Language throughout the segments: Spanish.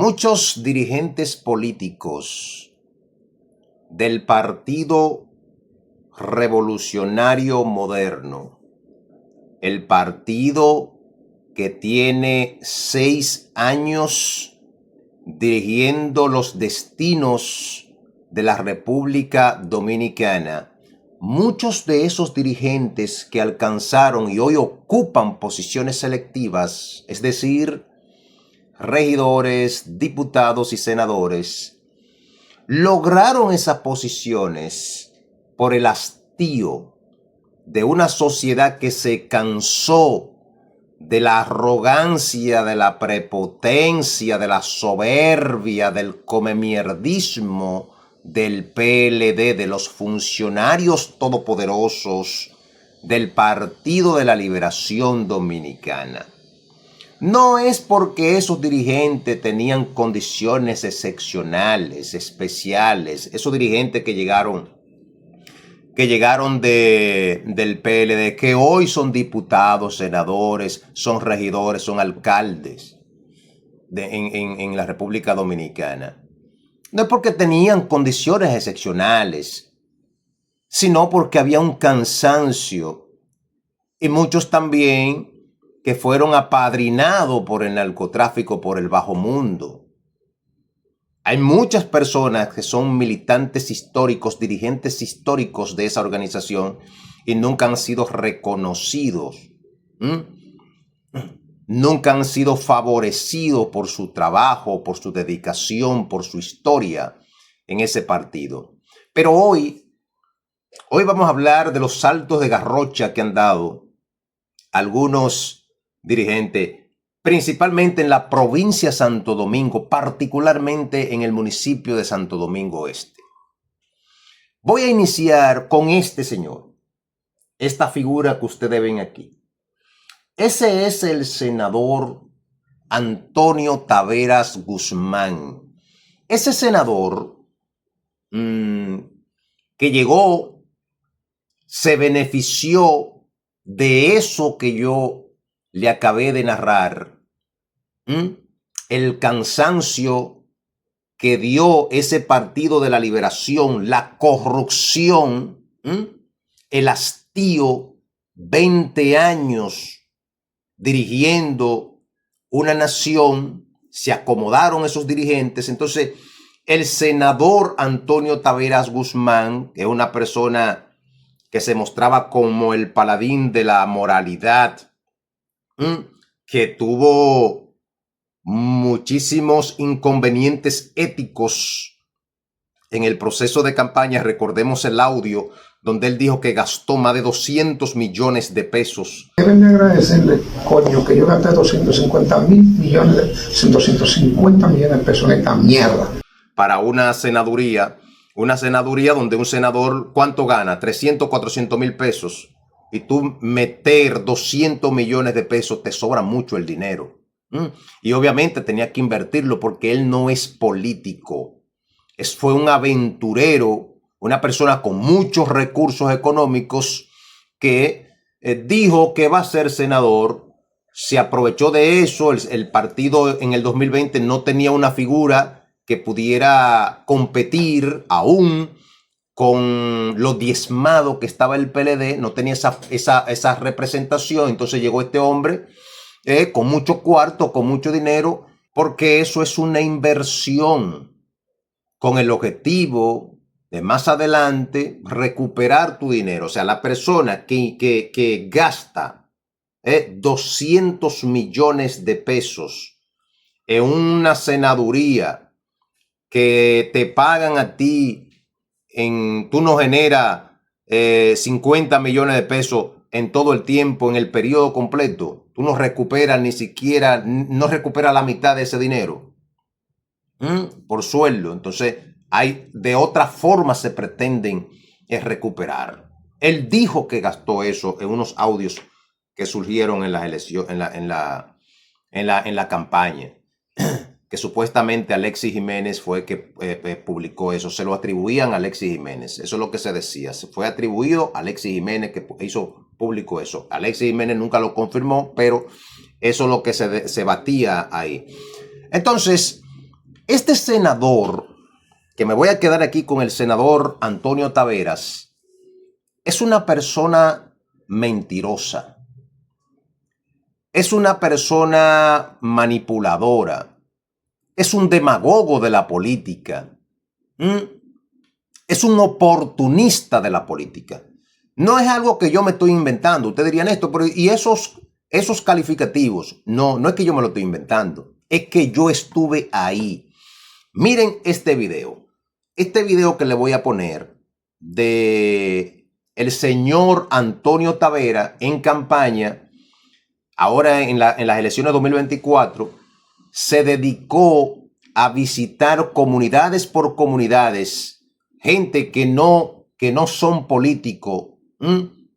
Muchos dirigentes políticos del Partido Revolucionario Moderno, el partido que tiene 6 años dirigiendo los destinos de la República Dominicana, muchos de esos dirigentes que alcanzaron y hoy ocupan posiciones selectivas, es decir, regidores, diputados y senadores, lograron esas posiciones por el hastío de una sociedad que se cansó de la arrogancia, de la prepotencia, de la soberbia, del comemierdismo del PLD, de los funcionarios todopoderosos del Partido de la Liberación Dominicana. No es porque esos dirigentes tenían condiciones excepcionales, especiales, esos dirigentes que llegaron del PLD, que hoy son diputados, senadores, son regidores, son alcaldes en la República Dominicana. No es porque tenían condiciones excepcionales, sino porque había un cansancio y muchos también que fueron apadrinados por el narcotráfico, por el bajo mundo. Hay muchas personas que son militantes históricos, dirigentes históricos de esa organización y nunca han sido reconocidos. Nunca han sido favorecidos por su trabajo, por su dedicación, por su historia en ese partido. Pero hoy vamos a hablar de los saltos de garrocha que han dado algunos dirigentes, principalmente en la provincia de Santo Domingo, particularmente en el municipio de Santo Domingo Este. Voy a iniciar con este señor, esta figura que ustedes ven aquí. Ese es el senador Antonio Taveras Guzmán. Ese senador que llegó, se benefició de eso que yo le acabé de narrar, el cansancio que dio ese Partido de la Liberación, la corrupción, el hastío, 20 años dirigiendo una nación, se acomodaron esos dirigentes. Entonces, el senador Antonio Taveras Guzmán, que es una persona que se mostraba como el paladín de la moralidad, que tuvo muchísimos inconvenientes éticos en el proceso de campaña. Recordemos el audio donde él dijo que gastó más de 200 millones de pesos. Deben de agradecerle, coño, que yo gasté 250 millones de pesos en esta mierda. Para una senaduría donde un senador, ¿cuánto gana? 300, 400 mil pesos. Y tú meter 200 millones de pesos, te sobra mucho el dinero. Y obviamente tenía que invertirlo porque él no es político. Fue un aventurero, una persona con muchos recursos económicos que dijo que va a ser senador. Se aprovechó de eso. El partido en el 2020 no tenía una figura que pudiera competir aún con lo diezmado que estaba el PLD, no tenía esa representación. Entonces llegó este hombre con mucho cuarto, con mucho dinero, porque eso es una inversión con el objetivo de más adelante recuperar tu dinero. O sea, la persona que gasta 200 millones de pesos en una senaduría que te pagan a ti, tú no generas 50 millones de pesos en todo el tiempo, en el periodo completo. Tú no recuperas ni siquiera, no recuperas la mitad de ese dinero por sueldo. Entonces, de otra forma se pretenden recuperar. Él dijo que gastó eso en unos audios que surgieron en las elecciones, en la campaña. Que supuestamente Alexis Jiménez fue que publicó eso. Se lo atribuían a Alexis Jiménez. Eso es lo que se decía. Se fue atribuido a Alexis Jiménez que hizo público eso. Alexis Jiménez nunca lo confirmó, pero eso es lo que se batía ahí. Entonces, Este senador, que me voy a quedar aquí con el senador Antonio Taveras, es una persona mentirosa. Es una persona manipuladora. Es un demagogo de la política. Es un oportunista de la política. No es algo que yo me estoy inventando. Ustedes dirían esto, pero ¿y esos calificativos? No, no es que yo me lo estoy inventando. Es que yo estuve ahí. Miren este video. Este video que le voy a poner de el señor Antonio Tavera en campaña, ahora en las elecciones 2024, se dedicó a visitar comunidades por comunidades, gente que no son políticos,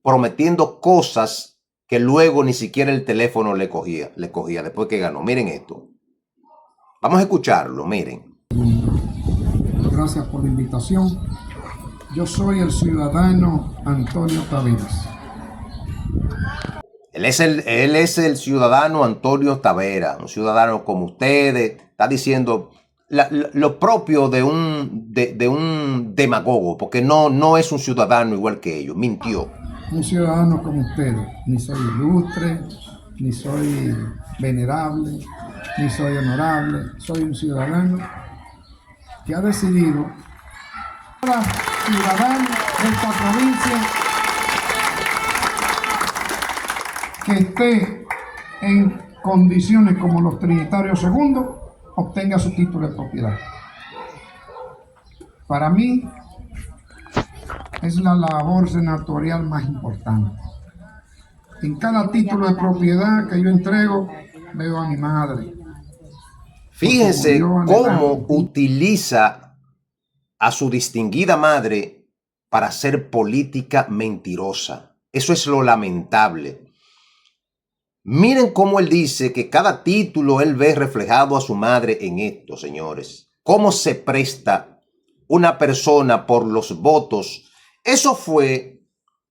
prometiendo cosas que luego ni siquiera el teléfono le cogía después que ganó. Miren esto. Vamos a escucharlo, miren. Gracias por la invitación. Yo soy el ciudadano Antonio Taveras. Él es el ciudadano Antonio Tavera, un ciudadano como ustedes. Está diciendo lo propio de un demagogo, porque no es un ciudadano igual que ellos, mintió. Un ciudadano como ustedes. Ni soy ilustre, ni soy venerable, ni soy honorable. Soy un ciudadano que ha decidido, ciudadano de esta provincia, que esté en condiciones como los trinitarios segundos, obtenga su título de propiedad. Para mí es la labor senatorial más importante. En cada título de propiedad que yo entrego, veo a mi madre. Fíjense cómo utiliza a su distinguida madre para hacer política mentirosa. Eso es lo lamentable. Miren cómo él dice que cada título él ve reflejado a su madre en esto, señores. Cómo se presta una persona por los votos. Eso fue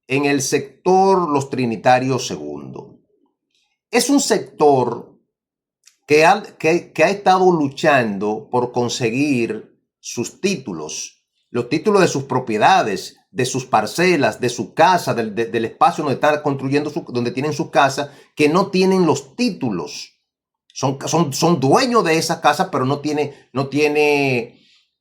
en el sector Los Trinitarios Segundo. Es un sector que ha estado luchando por conseguir sus títulos, los títulos de sus propiedades, de sus parcelas, de su casa, del espacio donde están construyendo, donde tienen su casa, que no tienen los títulos. Son dueños de esa casa, pero no tiene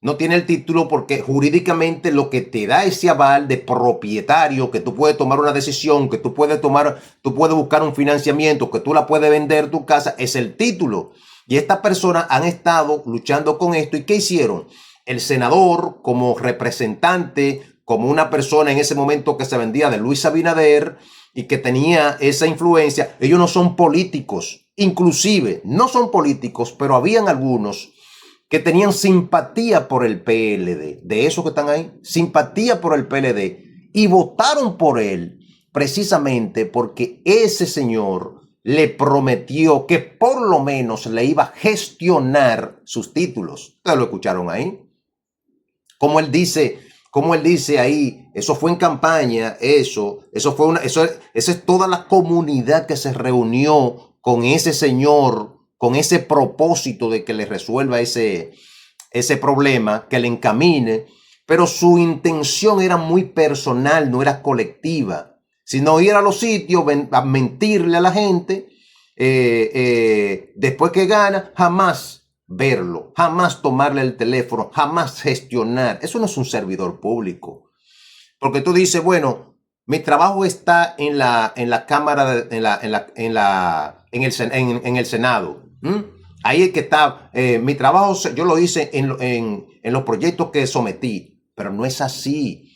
el título, porque jurídicamente lo que te da ese aval de propietario, que tú puedes tomar una decisión, que tú puedes buscar un financiamiento, que tú la puedes vender tu casa, es el título. Y estas personas han estado luchando con esto. ¿Y qué hicieron? El senador, como representante, como una persona en ese momento que se vendía de Luis Abinader y que tenía esa influencia, ellos no son políticos. Inclusive no son políticos, pero habían algunos que tenían simpatía por el PLD, de esos que están ahí, simpatía por el PLD, y votaron por él precisamente porque ese señor le prometió que por lo menos le iba a gestionar sus títulos. Ustedes lo escucharon ahí. Como él dice ahí, eso fue en campaña, eso es toda la comunidad que se reunió con ese señor, con ese propósito de que le resuelva ese problema, que le encamine, pero su intención era muy personal, no era colectiva, sino ir a los sitios a mentirle a la gente, después que gana, jamás verlo, jamás tomarle el teléfono, jamás gestionar. Eso no es un servidor público, porque tú dices, bueno, mi trabajo está en la Cámara, en el Senado. Ahí es que está. Mi trabajo yo lo hice en los proyectos que sometí, pero no es así.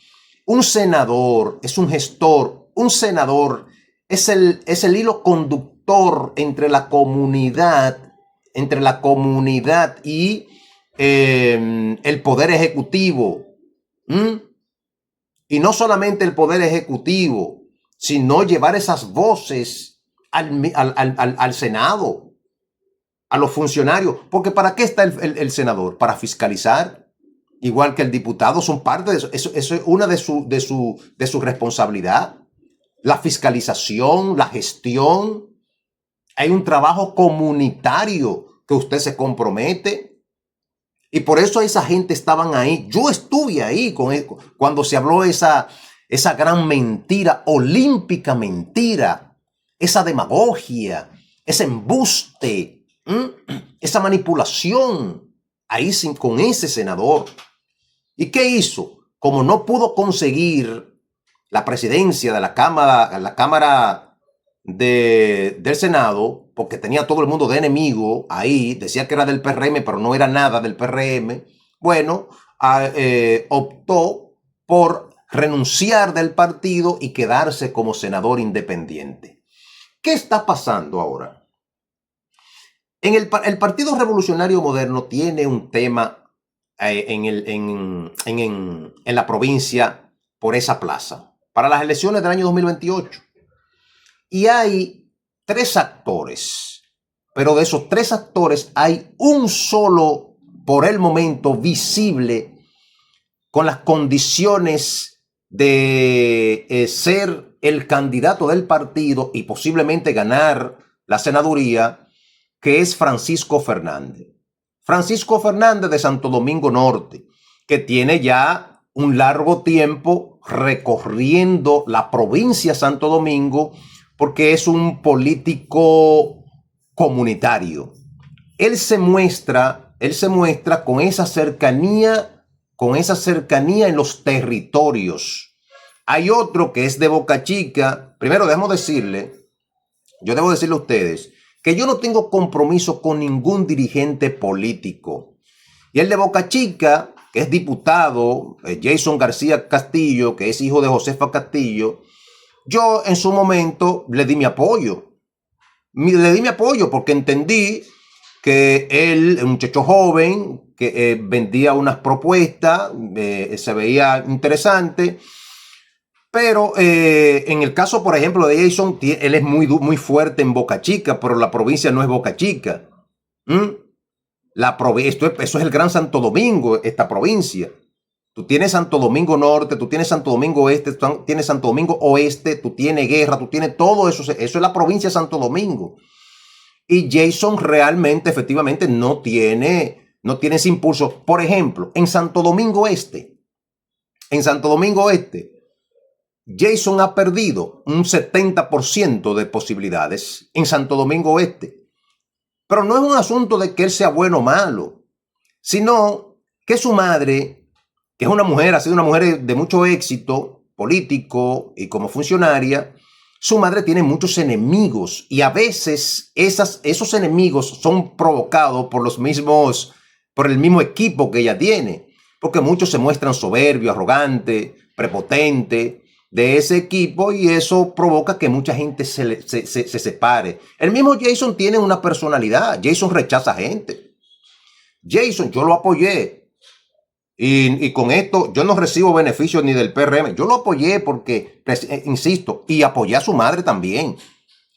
Un senador es un gestor. Un senador es el hilo conductor entre la comunidad y el poder ejecutivo. Y no solamente el poder ejecutivo, sino llevar esas voces al Senado, a los funcionarios. Porque ¿para qué está el senador? Para fiscalizar, igual que el diputado, son parte de eso. Eso es una de su responsabilidad. La fiscalización, la gestión. Hay un trabajo comunitario que usted se compromete. Y por eso esa gente estaban ahí. Yo estuve ahí cuando se habló esa gran mentira, olímpica mentira, esa demagogia, ese embuste, esa manipulación, ahí con ese senador. ¿Y qué hizo? Como no pudo conseguir la presidencia de la Cámara del Senado, porque tenía todo el mundo de enemigo ahí, decía que era del PRM, pero no era nada del PRM, bueno, optó por renunciar del partido y quedarse como senador independiente. ¿Qué está pasando ahora? El Partido Revolucionario Moderno tiene un tema en la provincia por esa plaza, para las elecciones del año 2028. Y hay 3 actores, pero de esos 3 actores hay un solo, por el momento, visible, con las condiciones de ser el candidato del partido y posiblemente ganar la senaduría, que es Francisco Fernández. Francisco Fernández de Santo Domingo Norte, que tiene ya un largo tiempo recorriendo la provincia de Santo Domingo, porque es un político comunitario. Él se muestra con esa cercanía en los territorios. Hay otro que es de Boca Chica. Primero, yo debo decirle a ustedes que yo no tengo compromiso con ningún dirigente político. Y el de Boca Chica, que es diputado, Jason García Castillo, que es hijo de Josefa Castillo, yo en su momento le di mi apoyo. Porque entendí que él, un muchacho joven, que vendía unas propuestas, se veía interesante. Pero en el caso, por ejemplo, de Jason, él es muy fuerte en Boca Chica, pero la provincia no es Boca Chica. Eso es el Gran Santo Domingo, esta provincia. Tú tienes Santo Domingo Norte, tú tienes Santo Domingo Este, tú tienes Santo Domingo Oeste, tú tienes Guerra, tú tienes todo eso. Eso es la provincia de Santo Domingo. Y Jason realmente, efectivamente, no tiene ese impulso. Por ejemplo, en Santo Domingo Este, Jason ha perdido un 70% de posibilidades en Santo Domingo Este. Pero no es un asunto de que él sea bueno o malo, sino que su madre, que es una mujer, ha sido una mujer de mucho éxito político y como funcionaria, su madre tiene muchos enemigos y a veces esos enemigos son provocados por el mismo equipo que ella tiene, porque muchos se muestran soberbios, arrogantes, prepotentes de ese equipo y eso provoca que mucha gente se separe. El mismo Jason tiene una personalidad. Jason rechaza gente. Jason, yo lo apoyé. Y con esto yo no recibo beneficios ni del PRM. Yo lo apoyé porque, insisto, y apoyé a su madre también.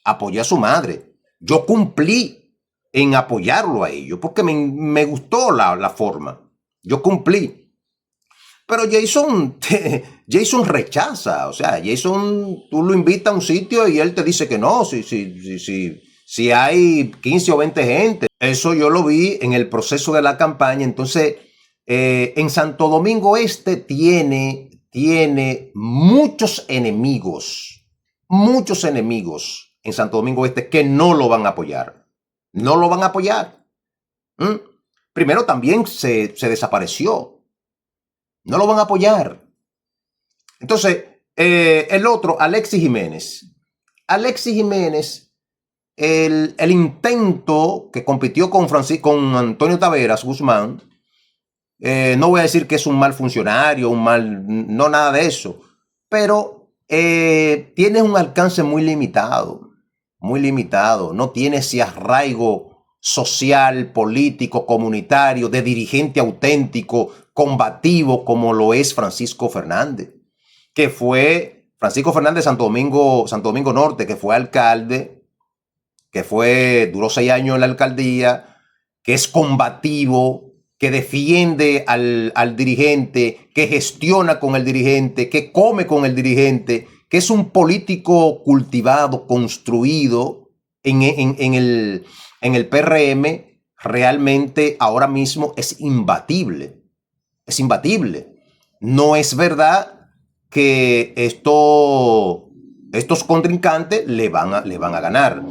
Apoyé a su madre. Yo cumplí en apoyarlo a ellos porque me gustó la forma. Yo cumplí. Pero Jason rechaza. O sea, Jason, tú lo invitas a un sitio y él te dice que no. Si hay 15 o 20 gente. Eso yo lo vi en el proceso de la campaña. Entonces, en Santo Domingo Este tiene muchos enemigos en Santo Domingo Este que no lo van a apoyar. No lo van a apoyar. Primero también se desapareció. No lo van a apoyar. Entonces, el otro, Alexis Jiménez. Alexis Jiménez, el intento que compitió con Antonio Taveras Guzmán, no voy a decir que es un mal funcionario, no nada de eso, pero tiene un alcance muy limitado, no tiene ese arraigo social, político, comunitario, de dirigente auténtico, combativo, como lo es Francisco Fernández, Francisco Fernández Santo Domingo Norte, que fue alcalde, duró 6 años en la alcaldía, que es combativo, que defiende al dirigente, que gestiona con el dirigente, que come con el dirigente, que es un político cultivado, construido en el PRM, realmente ahora mismo es imbatible. Es imbatible. No es verdad que estos contrincantes le van a ganar.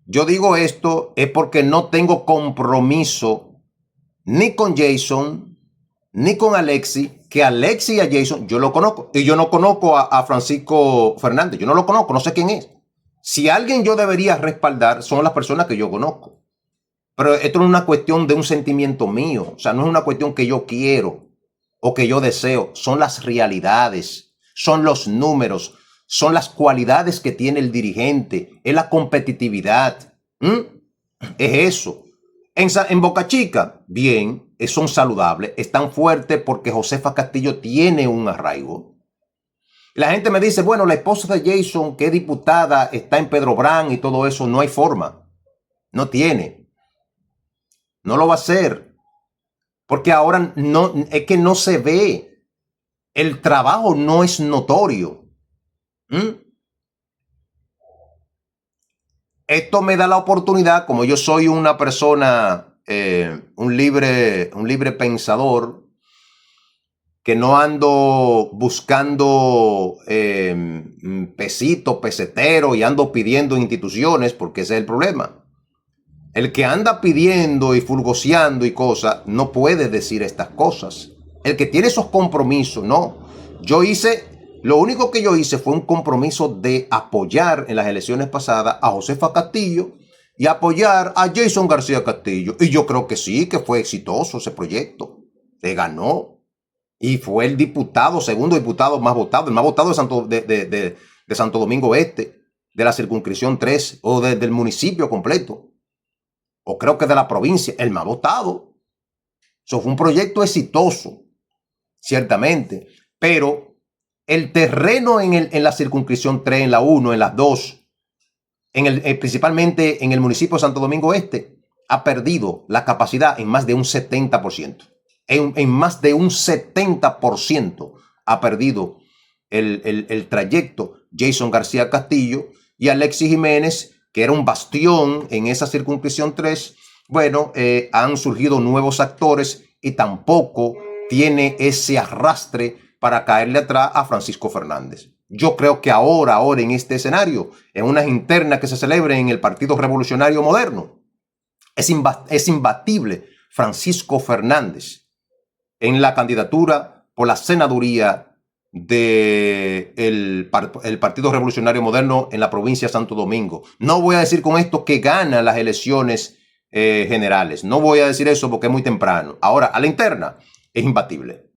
Yo digo esto es porque no tengo compromiso ni con Jason, ni con Alexis, que Alexis y a Jason yo lo conozco. Y yo no conozco a Francisco Fernández, yo no lo conozco, no sé quién es. Si alguien yo debería respaldar son las personas que yo conozco. Pero esto no es una cuestión de un sentimiento mío, o sea, no es una cuestión que yo quiero o que yo deseo, son las realidades, son los números, son las cualidades que tiene el dirigente, es la competitividad. Es eso. En Boca Chica, bien, son saludables, están fuertes porque Josefa Castillo tiene un arraigo. La gente me dice, bueno, la esposa de Jason, que es diputada, está en Pedro Brán y todo eso, no hay forma. No tiene. No lo va a hacer. Porque ahora no, es que no se ve. El trabajo no es notorio. Esto me da la oportunidad, como yo soy una persona, un libre pensador, que no ando buscando pesitos, peseteros y ando pidiendo instituciones, porque ese es el problema. El que anda pidiendo y fulgoseando y cosas, no puede decir estas cosas. El que tiene esos compromisos, no. Lo único que yo hice fue un compromiso de apoyar en las elecciones pasadas a Josefa Castillo y apoyar a Jason García Castillo. Y yo creo que sí, que fue exitoso ese proyecto. Le ganó. Y fue el segundo diputado más votado, el más votado de Santo Domingo Este, de la circunscripción 3 o del municipio completo. O creo que de la provincia, el más votado. Eso fue un proyecto exitoso, ciertamente, pero el terreno en la circunscripción 3, en la 1, en las 2, principalmente en el municipio de Santo Domingo Este, ha perdido la capacidad en más de un 70%. En más de un 70% ha perdido el trayecto Jason García Castillo y Alexis Jiménez, que era un bastión en esa circunscripción 3, bueno, han surgido nuevos actores y tampoco tiene ese arrastre para caerle atrás a Francisco Fernández. Yo creo que ahora en este escenario, en unas internas que se celebren en el Partido Revolucionario Moderno, es imbatible Francisco Fernández en la candidatura por la senaduría del Partido Revolucionario Moderno en la provincia de Santo Domingo. No voy a decir con esto que gana las elecciones generales. No voy a decir eso porque es muy temprano. Ahora, a la interna, es imbatible.